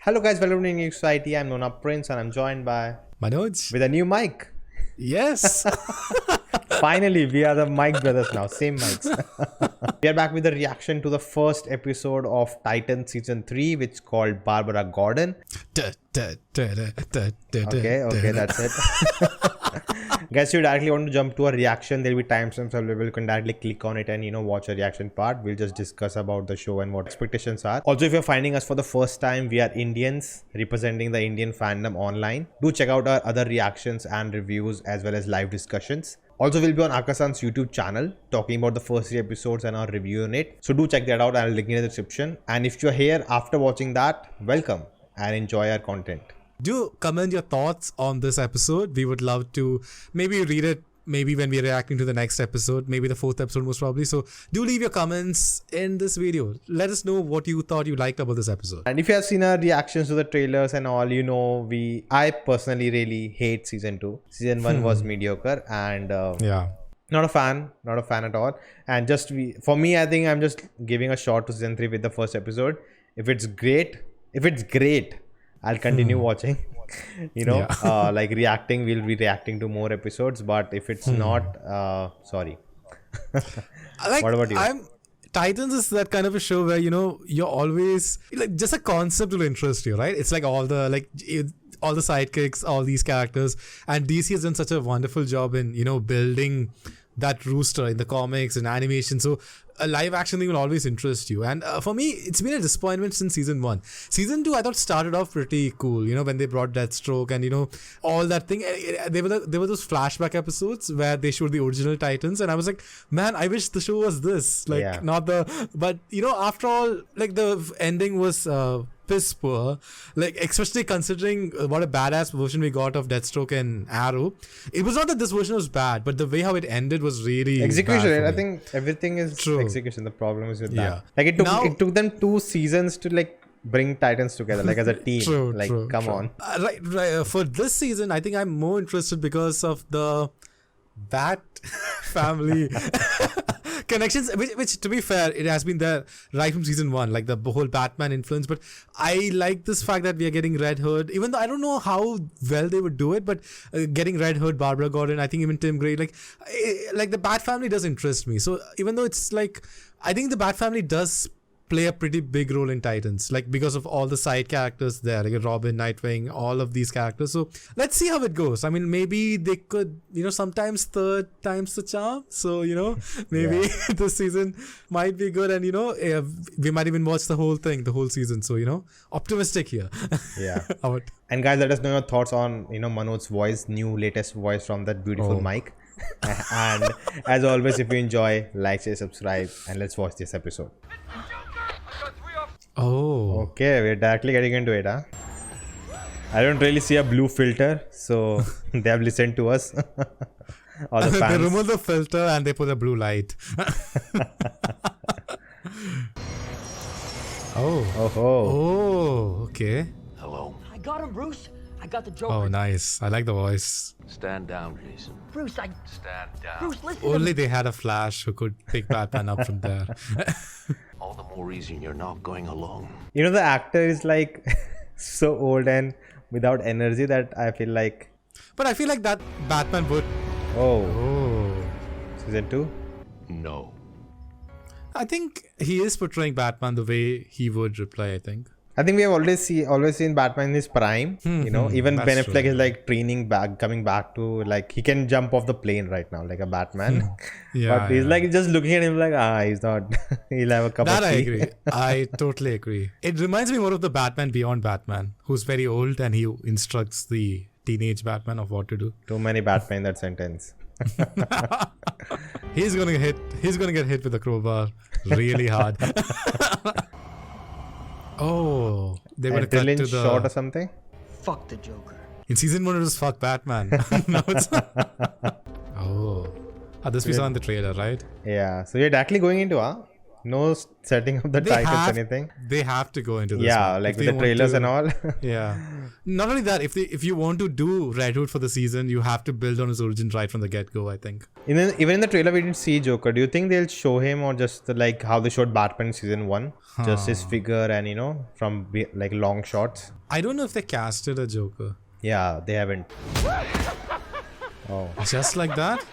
Hello guys, welcome to Geek Society. I'm Nona Prince and I'm joined by Manoj. with a new mic. Yes. Finally, we are the mic brothers now, same mics. We are back with a reaction to the first episode of Titan season 3, which is called Barbara Gordon. Okay, that's it. Guys, if you directly want to jump to a reaction, there will be timestamps available. You can directly click on it and watch a reaction part. We'll just discuss about the show and what expectations are. Also, if you're finding us for the first time, we are Indians representing the Indian fandom online. Do check out our other reactions and reviews as well as live discussions. Also, we'll be on Akasan's YouTube channel talking about the first 3 episodes and our review on it. So do check that out. I'll link in the description. And if you're here after watching that, welcome and enjoy our content. Do comment your thoughts on this episode. We would love to maybe read it maybe when we're reacting to the next episode, maybe the 4th episode most probably. So do leave your comments in this video. Let us know what you thought you liked about this episode. And if you have seen our reactions to the trailers and all, I personally really hate season 2. Season 1 was mediocre and not a fan at all. And for me, I think I'm just giving a shot to season 3 with the first episode. If it's great, I'll continue watching. Like reacting, we'll be reacting to more episodes. But if it's not, sorry. What about you? Titans is that kind of a show where you're always like just a concept will interest you, right? It's like all the sidekicks, all these characters, and DC has done such a wonderful job in building that rooster in the comics and animation. So a live action thing will always interest you. And for me, it's been a disappointment since season 1. Season 2, I thought started off pretty cool, when they brought Deathstroke and all that thing. There were those flashback episodes where they showed the original Titans, and I was like, man, I wish the show was this, not the. But after all, like the ending was piss poor, like especially considering what a badass version we got of Deathstroke and Arrow. It was not that this version was bad, but the way how it ended was really execution, bad. right? I think everything is True. Execution. The problem is with that. Like it took them 2 seasons to bring Titans together, like as a team. Come on. Right. For this season, I think I'm more interested because of the Bat family connections, which to be fair, it has been there right from season 1, like the whole Batman influence. But I like this fact that we are getting Red Hood, even though I don't know how well they would do it, but getting Red Hood, Barbara Gordon, I think even Tim Gray, like the Bat family does interest me. So even though it's I think the Bat family does play a pretty big role in Titans, because of all the side characters there, like Robin, Nightwing, all of these characters. So let's see how it goes. I mean, maybe they could, sometimes third time's the charm. So, maybe this season might be good. And, we might even watch the whole season. So, optimistic here. Yeah. And guys, let us know your thoughts on, Manoj's voice, latest voice from that beautiful mic. And as always, if you enjoy, like, share, subscribe, and let's watch this episode. Oh. Okay, we're directly getting into it, huh? I don't really see a blue filter, so they have listened to us. All the fans. They remove the filter and they put a blue light. Oh, okay. Hello. I got him, Bruce. I got the Joker. Oh, nice. I like the voice. Stand down, Jason. Bruce, Stand down. Bruce, listen Only to me. they had a Flash who could pick Batman up from there. All the more reason you're not going alone. The actor is so old and without energy that I feel like. But I feel like that Batman would. Oh. Season 2? No. I think he is portraying Batman the way he would reply, I think. I think we have always seen Batman in his prime. Even Ben Affleck is coming back to he can jump off the plane right now like a Batman. But he's just looking at him he's not. He'll have a cup of tea. That I agree. I totally agree. It reminds me more of the Batman Beyond Batman, who's very old and he instructs the teenage Batman of what to do. Too many Batman in that sentence. He's gonna get hit with a crowbar really hard. Oh, they would have cut to the shot or something. Fuck the Joker. In season 1 it was fuck Batman. Now it's this we saw in the trailer, right? Yeah. So you're directly going into No setting up the titles, anything. They have to go into this. Yeah, one. like If with they the want trailers to- and all. Yeah. Not only that, if you want to do Red Hood for the season, you have to build on his origin right from the get-go, I think. Even in the trailer, we didn't see Joker. Do you think they'll show him or just like how they showed Batman in season 1? Just his figure and, from like long shots. I don't know if they casted a Joker. Yeah, they haven't. Oh. Just like that?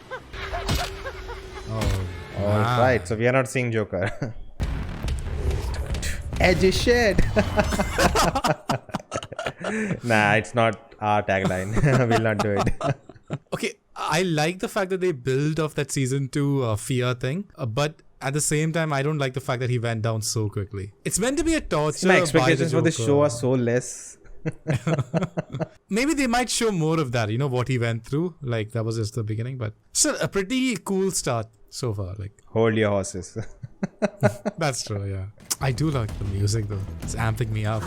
Oh. Alright, so we are not seeing Joker. Edgy shit. Nah, it's not our tagline. We'll not do it. Okay, I like the fact that they build off that season 2 fear thing, but at the same time, I don't like the fact that he went down so quickly. It's meant to be a torture. My by expectations the for the Joker. show are so less. Maybe they might show more of that, what he went through. Like, that was just the beginning, but still a pretty cool start so far. Like, Hold your horses. that's true, yeah. I do like the music though. It's amping me up.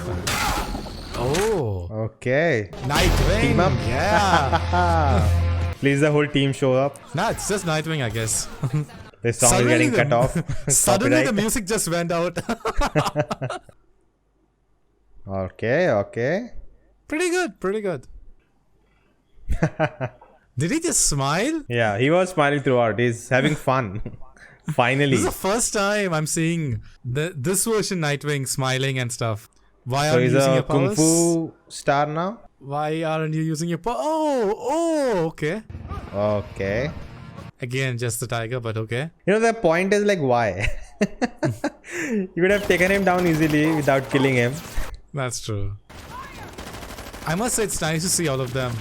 Oh, Okay. Nightwing. Team up? Yeah. Please the whole team show up. Nah, it's just Nightwing, I guess. This song is getting cut off. Suddenly the Copyright. music just went out. Okay. Pretty good. Did he just smile? Yeah, he was smiling throughout. He's having fun. Finally. This is the first time I'm seeing this version Nightwing smiling and stuff. Why So aren't he's you using a your kung powers? fu star now? Why aren't you using your powers? Oh, okay. Okay. Again, just the tiger, but okay. The point is like, why? You could have taken him down easily without killing him. That's true. I must say it's nice to see all of them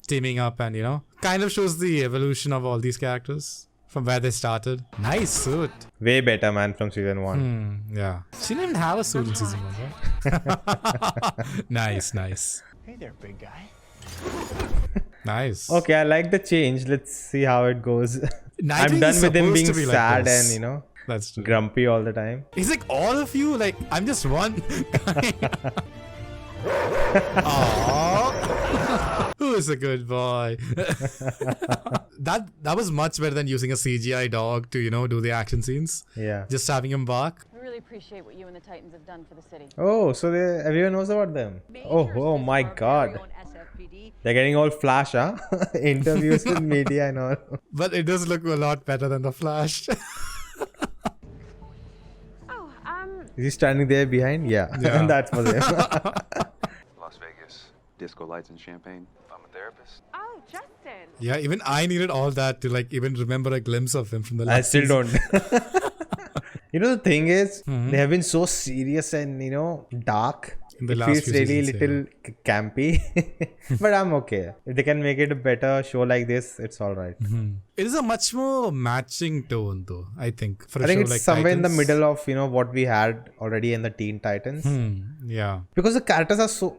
teaming up and, kind of shows the evolution of all these characters from where they started. Nice suit. Way better, man, from season 1. Yeah. She didn't even have a suit in season 1, right? Nice. Hey there, big guy. Nice. Okay, I like the change. Let's see how it goes. I'm Nightwing done is with him supposed being to be like sad this. and, That's true. grumpy all the time. He's like, all of you? Like, I'm just one guy. Aww. Who's a good boy? that was much better than using a CGI dog to, do the action scenes. Yeah. Just having him bark. We really appreciate what you and the Titans have done for the city. Oh, so everyone knows about them. Oh my god. They're getting all flash, huh? Interviews with media and all. But it does look a lot better than the Flash. Is he standing there behind? Yeah. Yeah. That's for them. Las Vegas, disco lights and champagne. I'm a therapist. Oh, Justin. Yeah, even I needed all that to even remember a glimpse of him from the last I still season. don't. The thing is, they have been so serious and, dark. In the It last feels few really seasons, little campy. But I'm okay. If they can make it a better show like this, it's alright. It is a much more matching tone, though, I think. For a I think show it's like somewhere in the Titans. middle of, what we had already in the Teen Titans. Yeah. Because the characters are so,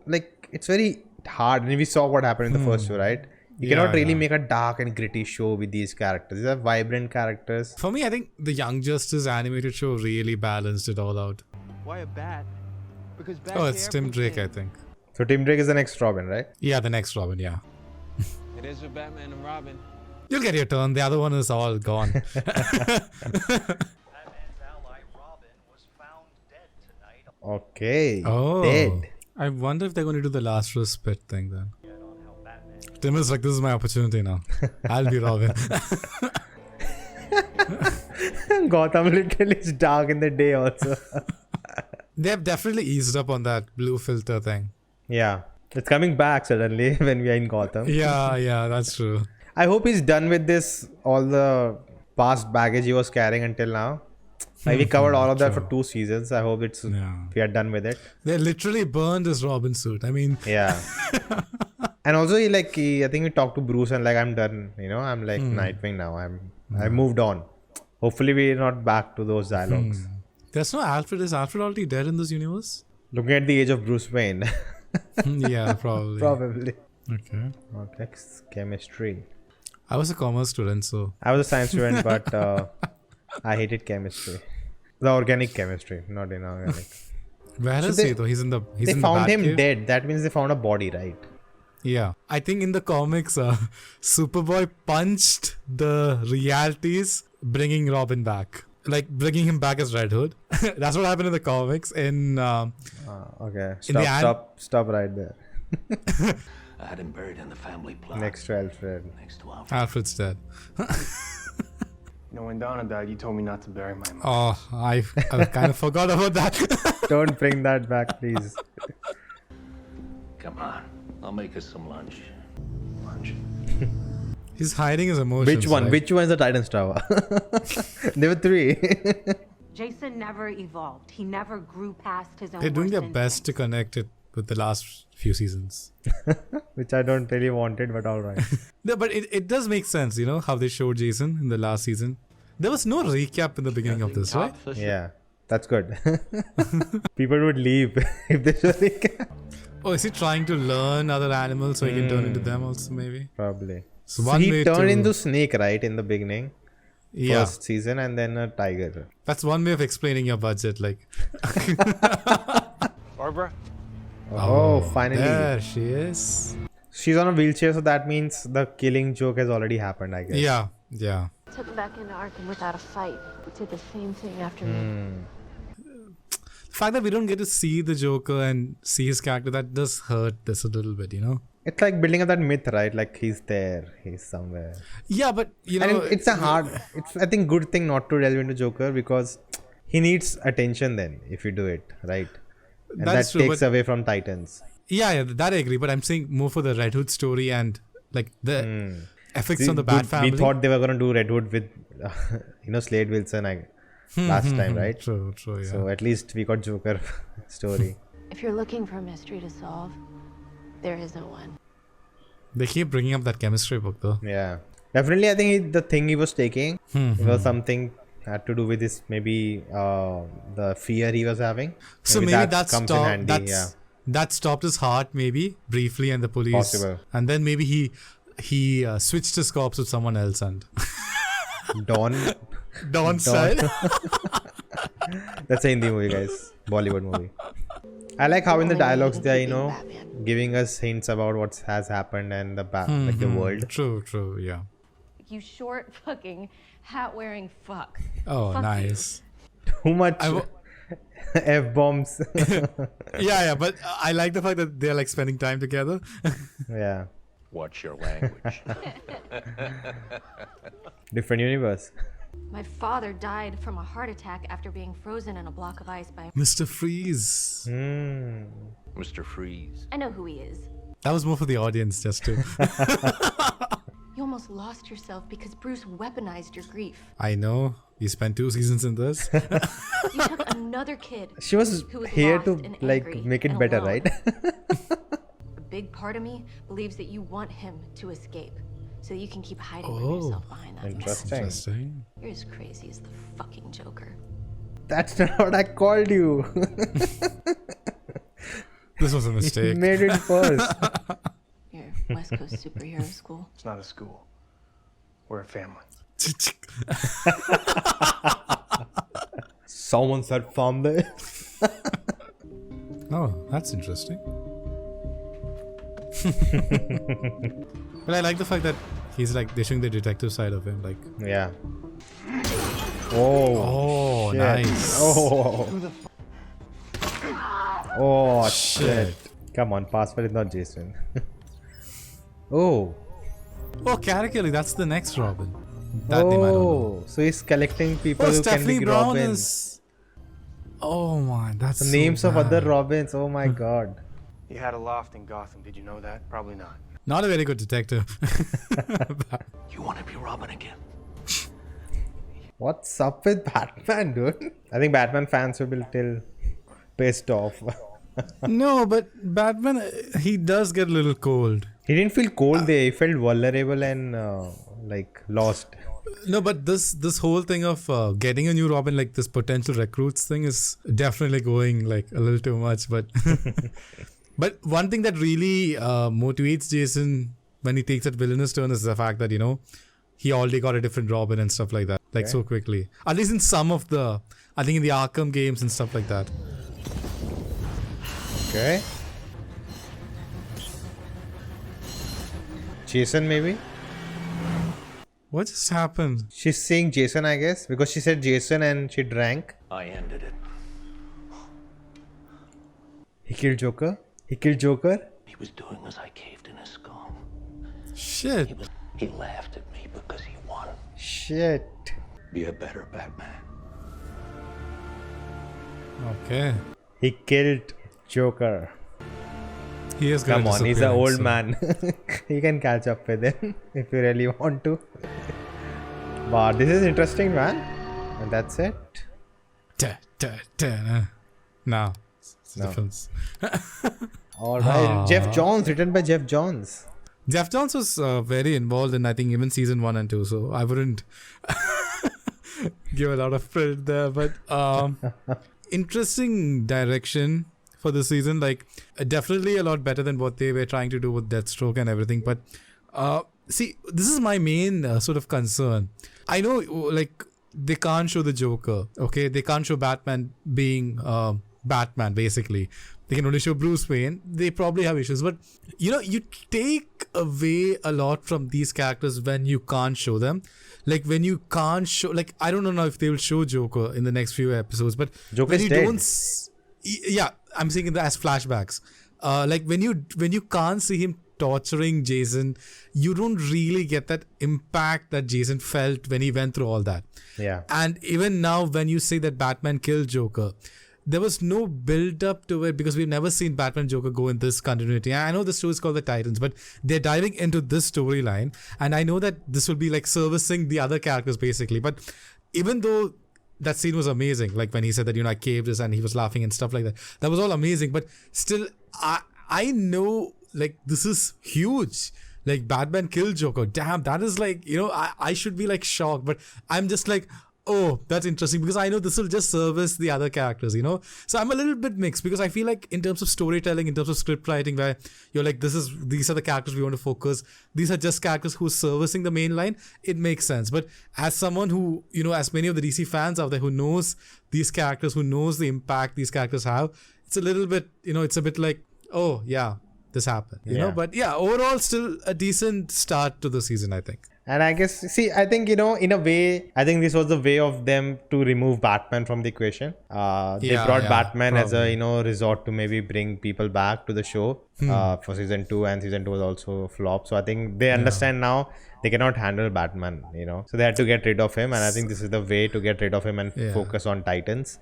it's very hard. And we saw what happened in the first show, right? You cannot really make a dark and gritty show with these characters. These are vibrant characters. For me, I think the Young Justice animated show really balanced it all out. Why a bat? Because bats Oh, it's have Tim Drake, I everything. think. So Tim Drake is the next Robin, right? Yeah, the next Robin, yeah. It is with Batman and Robin. You'll get your turn. The other one is all gone. Batman's ally Robin was found dead tonight. Okay. Oh. Dead. I wonder if they're going to do the last spit thing then. On how Batman Tim is like, this is my opportunity now. I'll be Robin. Gotham literally is dark in the day also. They have definitely eased up on that blue filter thing. Yeah. It's coming back suddenly when we are in Gotham. Yeah, that's true. I hope he's done with this, all the past baggage he was carrying until now. Like we covered all of that for 2 seasons. I hope we are done with it. They literally burned his Robin suit. I mean, Yeah. And also I think he talked to Bruce and I'm done. I'm Nightwing now. I moved on. Hopefully we're not back to those dialogues. there's no Alfred. Is Alfred already dead in this universe? Looking at the age of Bruce Wayne. Yeah, probably. Probably. Okay. Next, chemistry. I was a commerce student, so. I was a science student, but I hated chemistry. The organic chemistry, not inorganic. Where is he though? He's in the. He's They in found the him Batcave? dead. That means they found a body, right? Yeah, I think in the comics, Superboy punched the realities, bringing Robin back. like bringing him back as Red Hood. That's what happened in the comics. Okay. In the Stop right there. I had him buried in the family plot. Next to Alfred. Next to Alfred. Alfred's dead. You know, when Donna died, you told me not to bury my mom. Oh, I kind of forgot about that. Don't bring that back, please. Come on. I'll make us some lunch. Lunch. He's hiding his emotions. Which one? right? Which one is the Titan's Tower? There were 3. Jason never evolved. He never grew past his own. They're doing worst their best to connect it with the last few seasons. Which I don't really wanted, but alright. No, but it does make sense, you know, how they showed Jason in the last season. There was no recap in the beginning of this, right? Yeah. That's good. People would leave if they show recap. Oh, is he trying to learn other animals so he can turn into them also, maybe? Probably. So So one he way turned to- into snake, right, in the beginning? Yeah, First season, and then a tiger. that's one way of explaining your budget. Like, Barbara? Oh, finally. there she is. She's on a wheelchair, so that means the killing joke has already happened, I guess. Yeah. Took him back into Arkham without a fight. Did the same thing after me. The fact that we don't get to see the Joker and see his character, that does hurt this a little bit, you know? It's like building up that myth, right? Like he's there, he's somewhere. Yeah, but, you know... And it's I think, good thing not to delve into Joker because he needs attention then if you do it, right? And That's that true, takes but- away from Titans. Yeah, that I agree. But I'm saying more for the Red Hood story and, like, the effects on the Bat family. We thought they were going to do Red Hood with, Slade Wilson last time, right? True, yeah. So at least we got Joker story. If you're looking for a mystery to solve, there isn't one. They keep bringing up that chemistry book, though. Yeah. Definitely, I think the thing he was taking it was something had to do with this, maybe the fear he was having. So maybe that comes in handy, that stopped his heart, maybe, briefly, and the police... Possible. And then maybe he switched his cops with someone else and... Dawn style. That's a Hindi movie, guys. Bollywood movie. I like how in the dialogues they are, giving us hints about what has happened and like the world. True, yeah. You short fucking hat wearing fuck. Oh, Fuck nice. Too much F-bombs. Yeah, but I like the fact that they're like spending time together. Yeah. Watch your language. Different universe. My father died from a heart attack after being frozen in a block of ice by... Mr. Freeze. Mr. Freeze. I know who he is. That was more for the audience, just to... You almost lost yourself because Bruce weaponized your grief. I know. You spent 2 seasons in this. You took another kid She was who was here lost to and like angry make it and better, alone. right? A big part of me believes that you want him to escape so you can keep hiding from Oh, yourself behind that mask. Interesting. You're as crazy as the fucking Joker. That's not what I called you. This was a You mistake. made it first. You're West Coast superhero school. It's not a school. We're a family. Someone said farm there. Oh, that's interesting. But I like the fact that he's like they're showing the detective side of him, like. Yeah. Oh. Oh, shit. nice. Oh. Oh shit. Come on, password is not Jason. Oh. Oh, Caracally, that's the next Robin. That name I don't know. So he's collecting people Oh, who Stephanie can be Brown Robins. is. Oh man, that's The so names of bad. other Robins. Oh my god. He had a loft in Gotham. Did you know that? Probably not. Not a very good detective. You want to be Robin again? What's up with Batman, dude? I think Batman fans will be still pissed off. No, but Batman, he does get a little cold. He didn't feel cold there. He felt vulnerable and like lost. No, but this whole thing of getting a new Robin, like this potential recruits thing, is definitely going like a little too much. But but one thing that really motivates Jason when he takes that villainous turn is the fact that, you know, he already got a different Robin and stuff like that, like so quickly. At least in some of the, I think in the Arkham games and stuff like that. Okay. Jason maybe? What just happened? She's saying Jason, I guess, because she said Jason and she drank. I ended it. He killed Joker. He killed Joker. He was doing as I caved in his skull. Shit. He laughed at me because he won. Shit. Be a better Batman. Okay. He killed Joker. He is gonna Come on, he's an disappear, old so- man. He can catch up with him if you really want to. But this is interesting, man. And that's it. No. It's No. difference. Alright. Geoff Johns, written by Geoff Johns. Geoff Johns was very involved in, I think, even season 1 and 2, so I wouldn't give a lot of credit there. But interesting direction for the season. Like, definitely a lot better than what they were trying to do with Deathstroke and everything. But see, this is my main sort of concern. I know, like, they can't show the Joker, okay? They can't show Batman being Batman, basically. They can only show Bruce Wayne. They probably have issues. But, you know, you take away a lot from these characters when you can't show them. Like, when you can't show... Like, I don't know if they will show Joker in the next few episodes. But Joker's when you dead. don't... Yeah, I'm saying it as flashbacks. Like, when you can't see him torturing Jason, you don't really get that impact that Jason felt when he went through all that. Yeah. And even now, when you say that Batman killed Joker, there was no build up to it because we've never seen Batman and Joker go in this continuity. I know the story is called The Titans, but they're diving into this storyline, and I know that this will be like servicing the other characters basically. But even though that scene was amazing, like when he said that, you know, I caved this and he was laughing and stuff like that, that was all amazing. But still, I know, like, this is huge. Like, Batman killed Joker. Damn, that is like, you know, I should be like shocked, but I'm just like, oh, that's interesting because I know this will just service the other characters, you know. So I'm a little bit mixed because I feel like in terms of storytelling, in terms of script writing, where you're like, these are the characters we want to focus. These are just characters who are servicing the main line. It makes sense. But as someone who, you know, as many of the DC fans out there who knows these characters, who knows the impact these characters have, it's a little bit, you know, it's a bit like, oh yeah, this happened, you know. But yeah, overall still a decent start to the season, I think. And I guess, see, I think, you know, in a way, I think this was the way of them to remove Batman from the equation. They brought Batman as a, you know, resort to maybe bring people back to the show for season 2, and season 2 was also a flop. So I think they understand now they cannot handle Batman, you know. So they had to get rid of him, and I think this is the way to get rid of him and focus on Titans.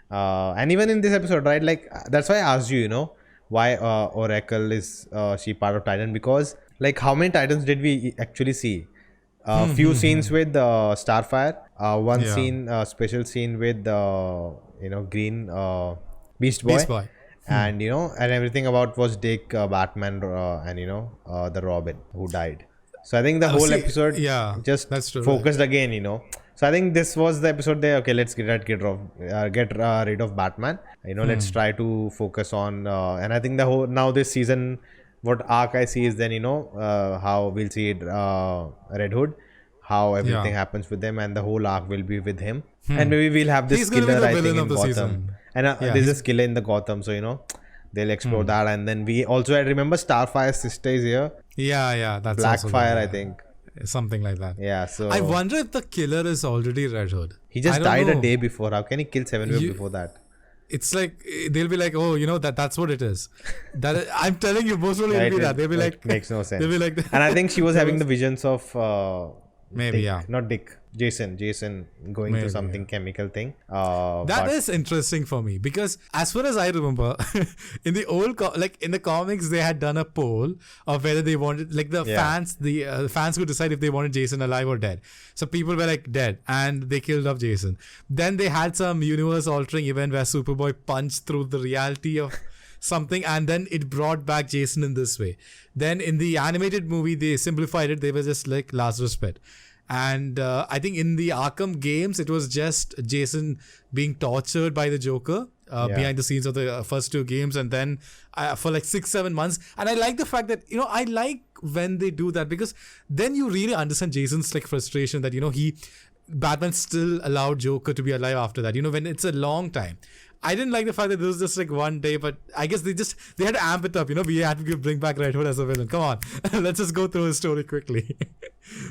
And even in this episode, right, like, that's why I asked you, you know, why Oracle is she part of Titan, because, like, how many Titans did we actually see? Few scenes with Starfire, one scene, special scene with you know, Green Beast Boy. And you know, and everything about was Dick, Batman, and you know, the Robin who died. So I think the whole episode just that's true, focused again, you know. So I think this was the episode there. Okay, let's get rid of Batman. You know, let's try to focus on and I think the whole now this season, what arc I see is then, you know, how we'll see it, Red Hood, how everything happens with them, and the whole arc will be with him. And maybe we'll have this killer, I think, in Gotham. Season. And there's this killer in the Gotham, so, you know, they'll explore that. And then we also, I remember Starfire's sister is here. Yeah, that's also Blackfire, there, I think. Something like that. Yeah, so I wonder if the killer is already Red Hood. He just died a day before. How can he kill 7 days before that? It's like they'll be like, oh, you know, that's what it is. I'm telling you, most probably it'll be that. They'll be like, makes no sense. They'll be like, and I think she was having the visions of maybe Dick, not Dick, Jason going through something chemical thing. That is interesting for me because as far as I remember, in the old in the comics, they had done a poll of whether they wanted, like, the fans, the fans could decide if they wanted Jason alive or dead. So people were like dead, and they killed off Jason. Then they had some universe-altering event where Superboy punched through the reality of something, and then it brought back Jason in this way. Then in the animated movie, they simplified it. They were just like Lazarus Pit. And I think in the Arkham games, it was just Jason being tortured by the Joker behind the scenes of the first 2 games, and then for like 6-7 months. And I like the fact that, you know, I like when they do that, because then you really understand Jason's like frustration that, you know, Batman still allowed Joker to be alive after that, you know, when it's a long time. I didn't like the fact that this was just like one day, but I guess they had to amp it up, you know. We had to bring back Red Hood as a villain. Come on, let's just go through his story quickly.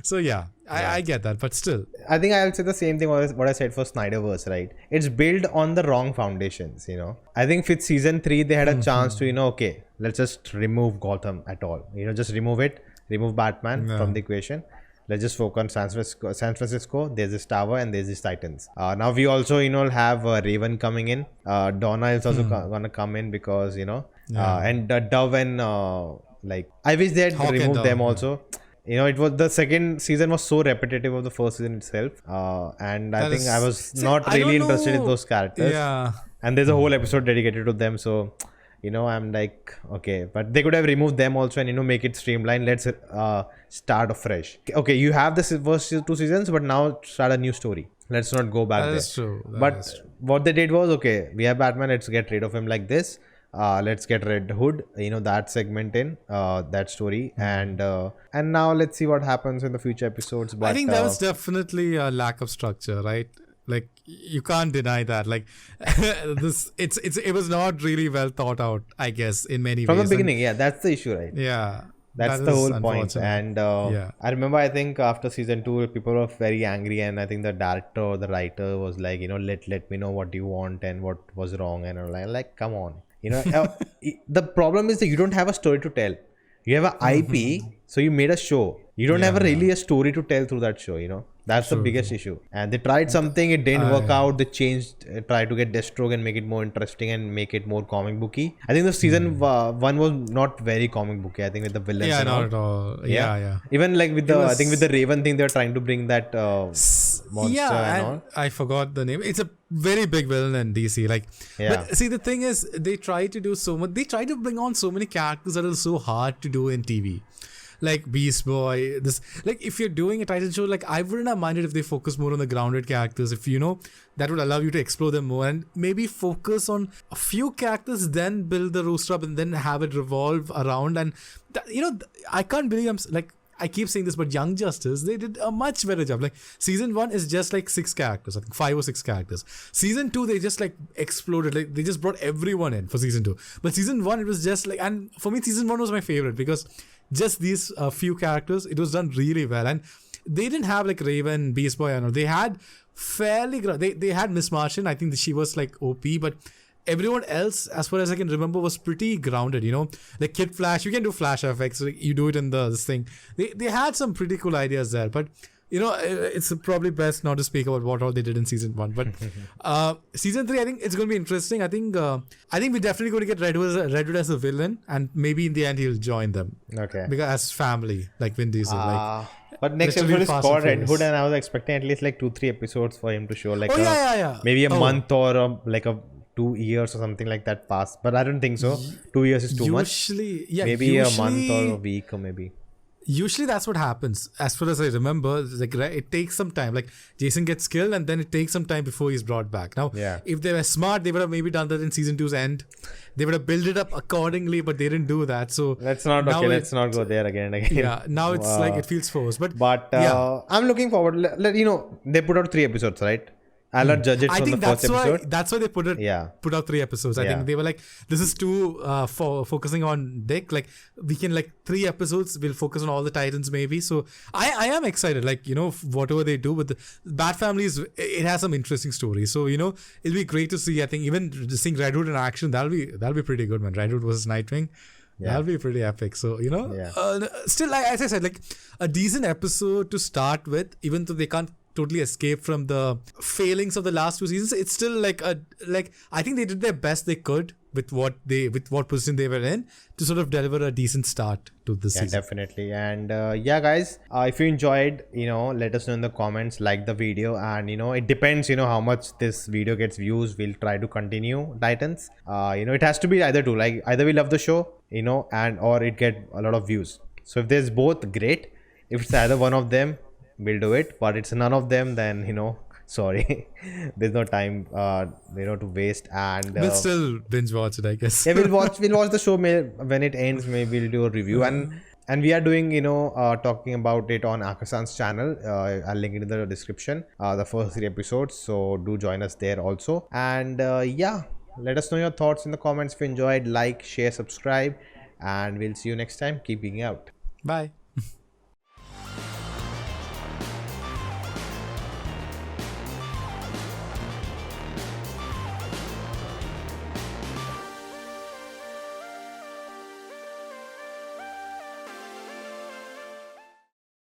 So yeah, I get that, but still. I think I'll say the same thing what I said for Snyderverse, right? It's built on the wrong foundations, I think with season 3, they had a chance to, okay, let's just remove Gotham at all. Just remove it. Remove Batman from the equation. Let's just focus on San Francisco. There's this tower and there's this Titans. Now we also, have Raven coming in. Donna is also gonna come in because, and Dove and I wish they had Hawk removed them Dove, also. It was the second season was so repetitive of the first season itself. And I think I was not really interested in those characters. Yeah. And there's a whole episode dedicated to them. So, I'm like, okay, but they could have removed them also and, make it streamlined. Let's start afresh. Okay, you have the first 2 seasons, but now start a new story. Let's not go back there. That is true. But what they did was, okay, we have Batman, let's get rid of him like this. Let's get Red Hood, that segment in that story, and now let's see what happens in the future episodes. But I think that was definitely a lack of structure, right? Like you can't deny that. Like it was not really well thought out, I guess, in many from ways. the beginning. Yeah, that's the issue, right? Yeah. That's the whole point. And I remember, I think after season 2, people were very angry, and I think the director or the writer was like, let me know what you want and what was wrong, and I'm like, come on. The problem is that you don't have a story to tell. You have an IP, so you made a show. You don't have really a story to tell through that show, That's the biggest issue. And they tried something, it didn't work out. They tried to get Deathstroke and make it more interesting and make it more comic booky. I think the season 1 was not very comic booky. I think with the villains. Yeah, not at all. Yeah. Even like with I think with the Raven thing, they were trying to bring that monster and all. I forgot the name. It's a very big villain in DC. But see, the thing is, they try to do so much. They try to bring on so many characters that are so hard to do in TV. Like Beast Boy, if you're doing a Titan show, I wouldn't have minded if they focus more on the grounded characters. If that would allow you to explore them more and maybe focus on a few characters, then build the roster up and then have it revolve around. And I can't believe I keep saying this, but Young Justice, they did a much better job. Season 1 is just 6 characters, I think 5 or 6 characters. Season 2, they just exploded. They just brought everyone in for season 2. But season 1, it was just and for me, season 1 was my favorite because just these few characters, it was done really well. And they didn't have Raven, Beast Boy, they had fairly, they had Miss Martian. I think she was OP, but everyone else, as far as I can remember, was pretty grounded, Like Kid Flash, you can do flash effects, you do it in this thing. They had some pretty cool ideas there, but it's probably best not to speak about what all they did in season 1. But season 3, I think it's going to be interesting. I think we're definitely going to get Red Hood as a villain, and maybe in the end he'll join them. Okay. Because as family, like Vin Diesel. But next episode is called Red Hood, and I was expecting at least 2-3 episodes for him to show maybe a month or a 2 years or something like that pass. But I don't think so. 2 years is too much. Maybe a month or a week or maybe. Usually that's what happens. As far as I remember, it takes some time. Jason gets killed and then it takes some time before he's brought back. Now, if they were smart, they would have maybe done that in season 2's end. They would have built it up accordingly, but they didn't do that. So let's not go there again. Yeah, now it's it feels forced. But I'm looking forward. They put out 3 episodes, right? I'll not judge it from the first episode. That's why they put out 3 episodes. I think they were this is too focusing on Dick. We can 3 episodes. We'll focus on all the Titans maybe. So I am excited. Whatever they do with the Bat Family it has some interesting stories. So it'll be great to see. I think even seeing Red Hood in action, that'll be pretty good, man. Red Hood versus Nightwing. Yeah. That'll be pretty epic. So, still, as I said, a decent episode to start with, even though they can't totally escape from the failings of the last 2 seasons. It's still I think they did their best they could with what position they were in to sort of deliver a decent start to this season. Yeah, definitely. And guys, if you enjoyed, let us know in the comments, like the video, and it depends, how much this video gets views. We'll try to continue Titans. It has to be either two, either we love the show, and or it get a lot of views. So if there's both, great. If it's either one of them, we'll do it, but it's none of them, then sorry. There's no time to waste, and we'll still binge watch it, I guess. Yeah, we'll watch the show when it ends. Maybe we'll do a review, and we are doing talking about it on Akasan's channel. I'll link it in the description, the first 3 episodes, so do join us there also. And let us know your thoughts in the comments. If you enjoyed, like, share, subscribe, and we'll see you next time. Keep geeking out. Bye.